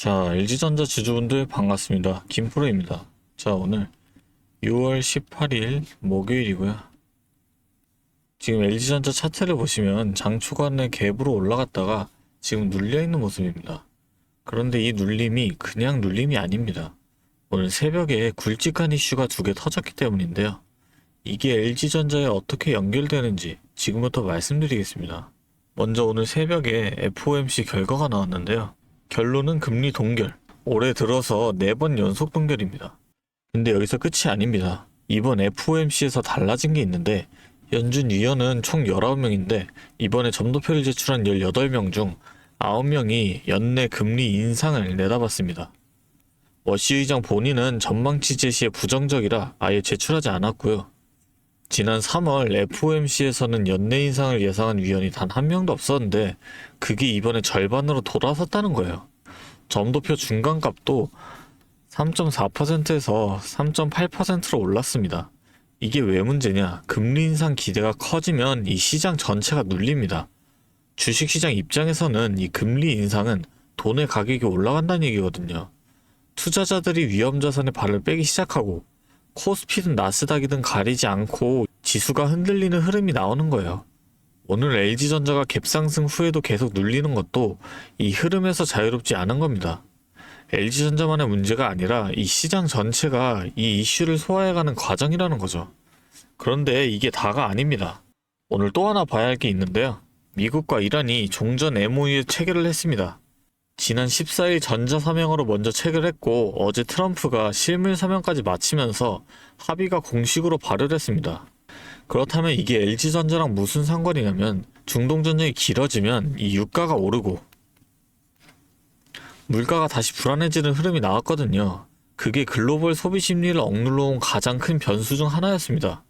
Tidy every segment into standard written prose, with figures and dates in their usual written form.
자, LG전자 주주분들 반갑습니다. 김프로입니다. 자, 오늘 6월 18일 목요일이고요. 지금 LG전자 차트를 보시면 장 초반에 갭으로 올라갔다가 지금 눌려있는 모습입니다. 그런데 이 눌림이 그냥 눌림이 아닙니다. 오늘 새벽에 굵직한 이슈가 두 개 터졌기 때문인데요. 이게 LG전자에 어떻게 연결되는지 지금부터 말씀드리겠습니다. 먼저 오늘 새벽에 FOMC 결과가 나왔는데요. 결론은 금리 동결. 올해 들어서 4번 연속 동결입니다. 근데 여기서 끝이 아닙니다. 이번 FOMC에서 달라진 게 있는데 연준 위원은 총 19명인데 이번에 점도표를 제출한 18명 중 9명이 연내 금리 인상을 내다봤습니다. 워시 의장 본인은 전망치 제시에 부정적이라 아예 제출하지 않았고요. 지난 3월 FOMC에서는 연내 인상을 예상한 위원이 단 한 명도 없었는데 그게 이번에 절반으로 돌아섰다는 거예요. 점도표 중간값도 3.4%에서 3.8%로 올랐습니다. 이게 왜 문제냐? 금리 인상 기대가 커지면 이 시장 전체가 눌립니다. 주식시장 입장에서는 이 금리 인상은 돈의 가격이 올라간다는 얘기거든요. 투자자들이 위험자산에 발을 빼기 시작하고 코스피든 나스닥이든 가리지 않고 지수가 흔들리는 흐름이 나오는 거예요. 오늘 LG전자가 갭상승 후에도 계속 눌리는 것도 이 흐름에서 자유롭지 않은 겁니다. LG전자만의 문제가 아니라 이 시장 전체가 이 이슈를 소화해가는 과정이라는 거죠. 그런데 이게 다가 아닙니다. 오늘 또 하나 봐야 할 게 있는데요. 미국과 이란이 종전 MOU에 체결을 했습니다. 지난 14일 전자사명으로 먼저 체결했고 어제 트럼프가 실물 사명까지 마치면서 합의가 공식으로 발효됐습니다. 그렇다면 이게 LG전자랑 무슨 상관이냐면 중동전쟁이 길어지면 이 유가가 오르고 물가가 다시 불안해지는 흐름이 나왔거든요. 그게 글로벌 소비 심리를 억눌러 온 가장 큰 변수 중 하나였습니다.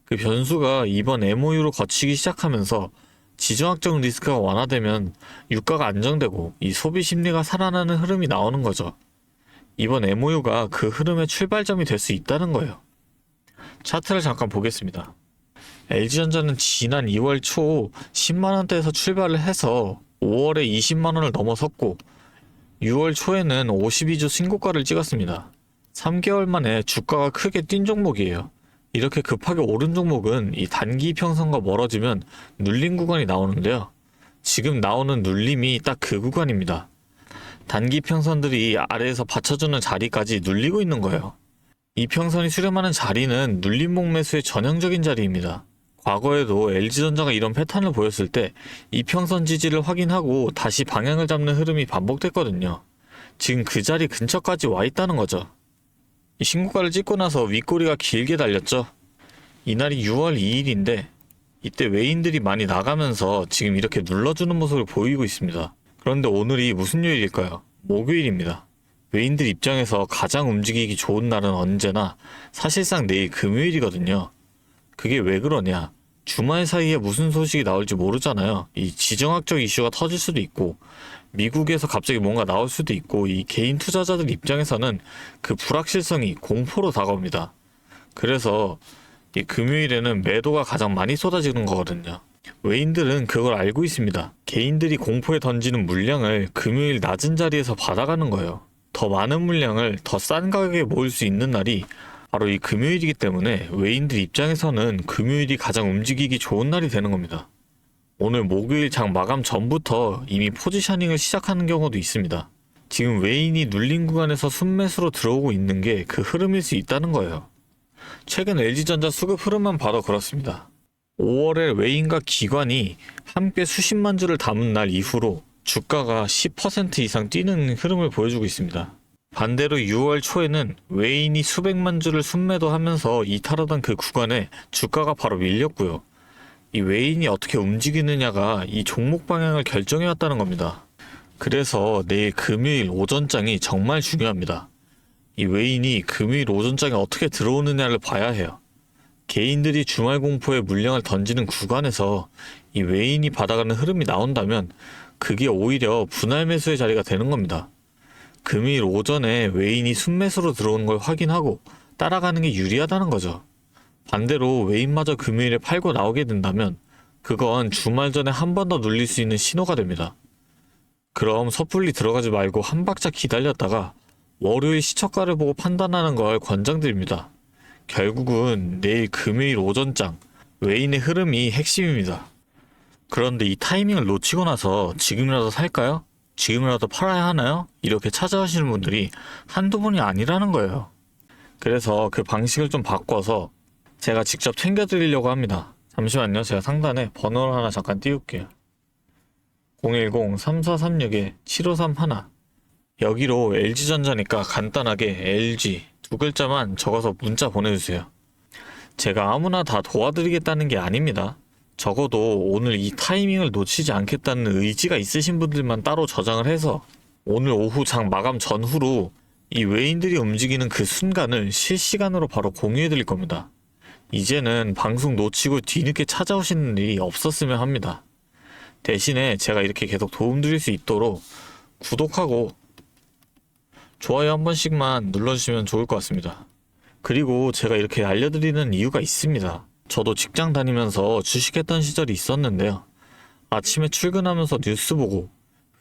그 변수가 이번 MOU로 거치기 시작하면서 지정학적 리스크가 완화되면 유가가 안정되고 이 소비 심리가 살아나는 흐름이 나오는 거죠. 이번 MOU가 그 흐름의 출발점이 될 수 있다는 거예요. 차트를 잠깐 보겠습니다. LG전자는 지난 2월 초 10만원대에서 출발을 해서 5월에 20만원을 넘어섰고 6월 초에는 52주 신고가를 찍었습니다. 3개월 만에 주가가 크게 뛴 종목이에요. 이렇게 급하게 오른 종목은 이 단기 평선과 멀어지면 눌림 구간이 나오는데요. 지금 나오는 눌림이 딱 그 구간입니다. 단기 평선들이 아래에서 받쳐주는 자리까지 눌리고 있는 거예요. 이 평선이 수렴하는 자리는 눌림목 매수의 전형적인 자리입니다. 과거에도 LG전자가 이런 패턴을 보였을 때 이평선 지지를 확인하고 다시 방향을 잡는 흐름이 반복됐거든요. 지금 그 자리 근처까지 와 있다는 거죠. 이 신고가를 찍고 나서 윗꼬리가 길게 달렸죠. 이날이 6월 2일인데 이때 외인들이 많이 나가면서 지금 이렇게 눌러주는 모습을 보이고 있습니다. 그런데 오늘이 무슨 요일일까요? 목요일입니다. 외인들 입장에서 가장 움직이기 좋은 날은 언제나 사실상 내일 금요일이거든요. 그게 왜 그러냐? 주말 사이에 무슨 소식이 나올지 모르잖아요. 이 지정학적 이슈가 터질 수도 있고 미국에서 갑자기 뭔가 나올 수도 있고 이 개인 투자자들 입장에서는 그 불확실성이 공포로 다가옵니다. 그래서 이 금요일에는 매도가 가장 많이 쏟아지는 거거든요. 외인들은 그걸 알고 있습니다. 개인들이 공포에 던지는 물량을 금요일 낮은 자리에서 받아가는 거예요. 더 많은 물량을 더 싼 가격에 모을 수 있는 날이 바로 이 금요일이기 때문에 외인들 입장에서는 금요일이 가장 움직이기 좋은 날이 되는 겁니다. 오늘 목요일 장 마감 전부터 이미 포지셔닝을 시작하는 경우도 있습니다. 지금 외인이 눌린 구간에서 순매수로 들어오고 있는 게 그 흐름일 수 있다는 거예요. 최근 LG전자 수급 흐름만 봐도 그렇습니다. 5월에 외인과 기관이 함께 수십만 주를 담은 날 이후로 주가가 10% 이상 뛰는 흐름을 보여주고 있습니다. 반대로 6월 초에는 외인이 수백만 주를 순매도하면서 이탈하던 그 구간에 주가가 바로 밀렸고요. 이 외인이 어떻게 움직이느냐가 이 종목 방향을 결정해왔다는 겁니다. 그래서 내일 금요일 오전장이 정말 중요합니다. 이 외인이 금요일 오전장에 어떻게 들어오느냐를 봐야 해요. 개인들이 주말 공포에 물량을 던지는 구간에서 이 외인이 받아가는 흐름이 나온다면 그게 오히려 분할 매수의 자리가 되는 겁니다. 금요일 오전에 외인이 순매수로 들어오는 걸 확인하고 따라가는 게 유리하다는 거죠. 반대로 외인마저 금요일에 팔고 나오게 된다면 그건 주말 전에 한 번 더 눌릴 수 있는 신호가 됩니다. 그럼 섣불리 들어가지 말고 한 박자 기다렸다가 월요일 시초가를 보고 판단하는 걸 권장드립니다. 결국은 내일 금요일 오전장 외인의 흐름이 핵심입니다. 그런데 이 타이밍을 놓치고 나서 지금이라도 살까요? 지금이라도 팔아야 하나요? 이렇게 찾아오시는 분들이 한두 분이 아니라는 거예요. 그래서 그 방식을 좀 바꿔서 제가 직접 챙겨드리려고 합니다. 잠시만요. 제가 상단에 번호를 하나 잠깐 띄울게요. 010-3436-7531. 여기로 LG전자니까 간단하게 LG 두 글자만 적어서 문자 보내주세요. 제가 아무나 다 도와드리겠다는 게 아닙니다. 적어도 오늘 이 타이밍을 놓치지 않겠다는 의지가 있으신 분들만 따로 저장을 해서 오늘 오후 장 마감 전후로 이 외인들이 움직이는 그 순간을 실시간으로 바로 공유해 드릴 겁니다. 이제는 방송 놓치고 뒤늦게 찾아오시는 일이 없었으면 합니다. 대신에 제가 이렇게 계속 도움드릴 수 있도록 구독하고 좋아요 한 번씩만 눌러주시면 좋을 것 같습니다. 그리고 제가 이렇게 알려드리는 이유가 있습니다. 저도 직장 다니면서 주식했던 시절이 있었는데요. 아침에 출근하면서 뉴스 보고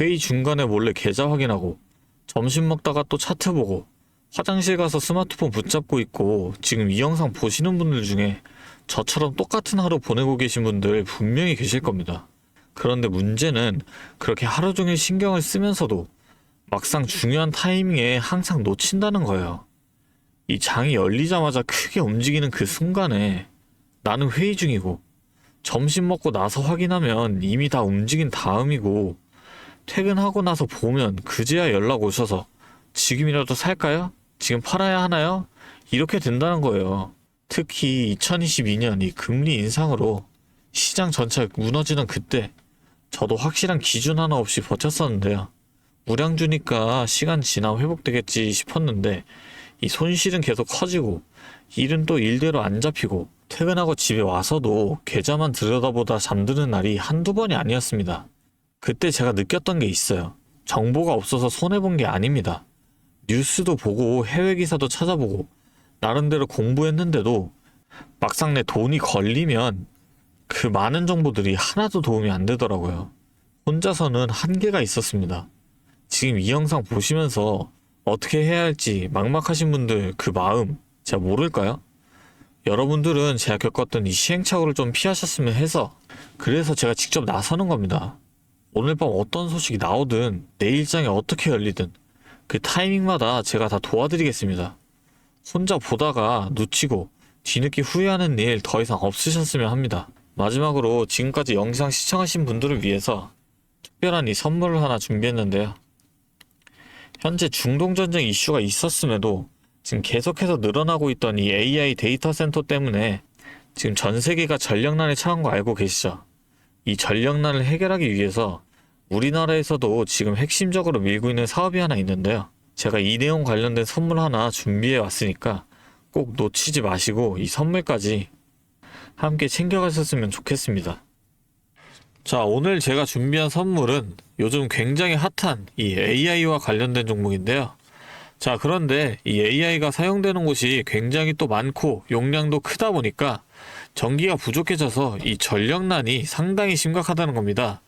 회의 중간에 몰래 계좌 확인하고 점심 먹다가 또 차트 보고 화장실 가서 스마트폰 붙잡고 있고 지금 이 영상 보시는 분들 중에 저처럼 똑같은 하루 보내고 계신 분들 분명히 계실 겁니다. 그런데 문제는 그렇게 하루 종일 신경을 쓰면서도 막상 중요한 타이밍에 항상 놓친다는 거예요. 이 장이 열리자마자 크게 움직이는 그 순간에 나는 회의 중이고 점심 먹고 나서 확인하면 이미 다 움직인 다음이고 퇴근하고 나서 보면 그제야 연락 오셔서 지금이라도 살까요? 지금 팔아야 하나요? 이렇게 된다는 거예요. 특히 2022년 이 금리 인상으로 시장 전체가 무너지는 그때 저도 확실한 기준 하나 없이 버텼었는데요. 우량주니까 시간 지나 회복되겠지 싶었는데 이 손실은 계속 커지고 일은 또 일대로 안 잡히고 퇴근하고 집에 와서도 계좌만 들여다보다 잠드는 날이 한두 번이 아니었습니다. 그때 제가 느꼈던 게 있어요. 정보가 없어서 손해본 게 아닙니다. 뉴스도 보고 해외 기사도 찾아보고 나름대로 공부했는데도 막상 내 돈이 걸리면 그 많은 정보들이 하나도 도움이 안 되더라고요. 혼자서는 한계가 있었습니다. 지금 이 영상 보시면서 어떻게 해야 할지 막막하신 분들 그 마음 제가 모를까요? 여러분들은 제가 겪었던 이 시행착오를 좀 피하셨으면 해서 그래서 제가 직접 나서는 겁니다. 오늘 밤 어떤 소식이 나오든 내일장이 어떻게 열리든 그 타이밍마다 제가 다 도와드리겠습니다. 혼자 보다가 놓치고 뒤늦게 후회하는 일 더 이상 없으셨으면 합니다. 마지막으로 지금까지 영상 시청하신 분들을 위해서 특별한 이 선물을 하나 준비했는데요. 현재 중동전쟁 이슈가 있었음에도 지금 계속해서 늘어나고 있던 이 AI 데이터 센터 때문에 지금 전 세계가 전력난에 처한 거 알고 계시죠? 이 전력난을 해결하기 위해서 우리나라에서도 지금 핵심적으로 밀고 있는 사업이 하나 있는데요. 제가 이 내용 관련된 선물 하나 준비해 왔으니까 꼭 놓치지 마시고 이 선물까지 함께 챙겨가셨으면 좋겠습니다. 자, 오늘 제가 준비한 선물은 요즘 굉장히 핫한 이 AI와 관련된 종목인데요. 자, 그런데 이 AI가 사용되는 곳이 굉장히 또 많고 용량도 크다 보니까 전기가 부족해져서 이 전력난이 상당히 심각하다는 겁니다.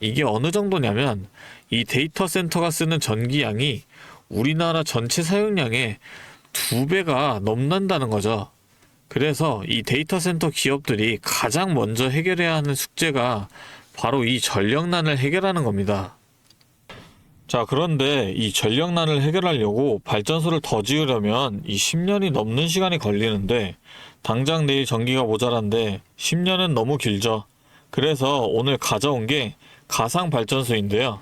이게 어느 정도냐면 이 데이터 센터가 쓰는 전기량이 우리나라 전체 사용량의 2배가 넘는다는 거죠. 그래서 이 데이터 센터 기업들이 가장 먼저 해결해야 하는 숙제가 바로 이 전력난을 해결하는 겁니다. 자, 그런데 이 전력난을 해결하려고 발전소를 더 지으려면 이 10년이 넘는 시간이 걸리는데 당장 내일 전기가 모자란데 10년은 너무 길죠. 그래서 오늘 가져온 게 가상발전소인데요.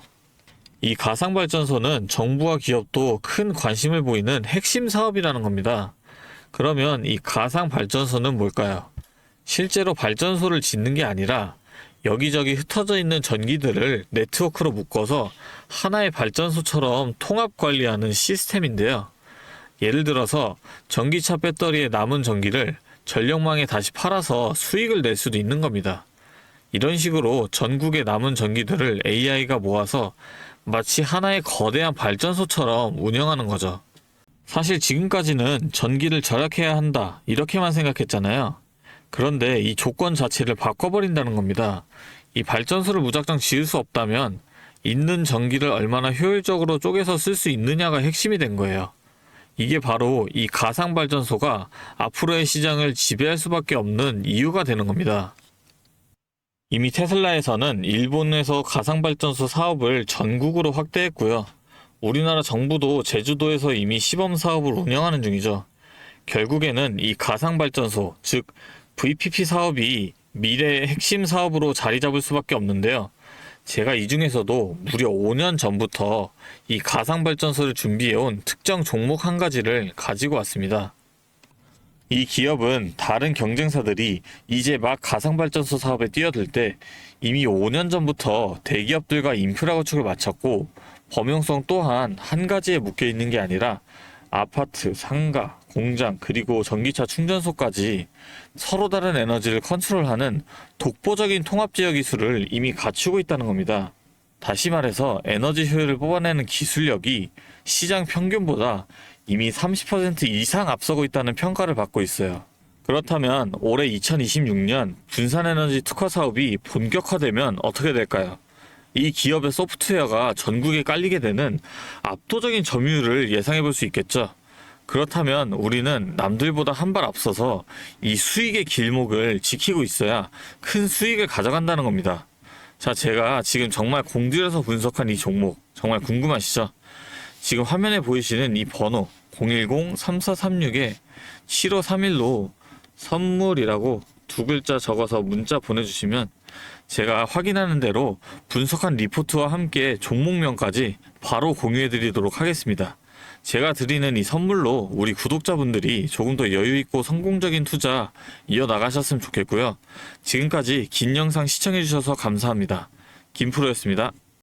이 가상발전소는 정부와 기업도 큰 관심을 보이는 핵심 사업이라는 겁니다. 그러면 이 가상발전소는 뭘까요? 실제로 발전소를 짓는 게 아니라 여기저기 흩어져 있는 전기들을 네트워크로 묶어서 하나의 발전소처럼 통합 관리하는 시스템인데요. 예를 들어서 전기차 배터리에 남은 전기를 전력망에 다시 팔아서 수익을 낼 수도 있는 겁니다. 이런 식으로 전국의 남은 전기들을 AI가 모아서 마치 하나의 거대한 발전소처럼 운영하는 거죠. 사실 지금까지는 전기를 절약해야 한다 이렇게만 생각했잖아요. 그런데 이 조건 자체를 바꿔버린다는 겁니다. 이 발전소를 무작정 지을 수 없다면 있는 전기를 얼마나 효율적으로 쪼개서 쓸 수 있느냐가 핵심이 된 거예요. 이게 바로 이 가상발전소가 앞으로의 시장을 지배할 수밖에 없는 이유가 되는 겁니다. 이미 테슬라에서는 일본에서 가상발전소 사업을 전국으로 확대했고요. 우리나라 정부도 제주도에서 이미 시범 사업을 운영하는 중이죠. 결국에는 이 가상발전소, 즉 VPP 사업이 미래의 핵심 사업으로 자리 잡을 수밖에 없는데요. 제가 이 중에서도 무려 5년 전부터 이 가상발전소를 준비해온 특정 종목 한 가지를 가지고 왔습니다. 이 기업은 다른 경쟁사들이 이제 막 가상발전소 사업에 뛰어들 때 이미 5년 전부터 대기업들과 인프라 구축을 마쳤고, 범용성 또한 한 가지에 묶여 있는 게 아니라 아파트, 상가, 공장, 그리고 전기차 충전소까지 서로 다른 에너지를 컨트롤하는 독보적인 통합제어 기술을 이미 갖추고 있다는 겁니다. 다시 말해서 에너지 효율을 뽑아내는 기술력이 시장 평균보다 이미 30% 이상 앞서고 있다는 평가를 받고 있어요. 그렇다면 올해 2026년 분산에너지 특화 사업이 본격화되면 어떻게 될까요? 이 기업의 소프트웨어가 전국에 깔리게 되는 압도적인 점유율을 예상해 볼 수 있겠죠. 그렇다면 우리는 남들보다 한 발 앞서서 이 수익의 길목을 지키고 있어야 큰 수익을 가져간다는 겁니다. 자, 제가 지금 정말 공들여서 분석한 이 종목 정말 궁금하시죠? 지금 화면에 보이시는 이 번호 010-3436-7531로 선물이라고 두 글자 적어서 문자 보내주시면 제가 확인하는 대로 분석한 리포트와 함께 종목명까지 바로 공유해드리도록 하겠습니다. 제가 드리는 이 선물로 우리 구독자분들이 조금 더 여유있고 성공적인 투자 이어나가셨으면 좋겠고요. 지금까지 긴 영상 시청해주셔서 감사합니다. 김프로였습니다.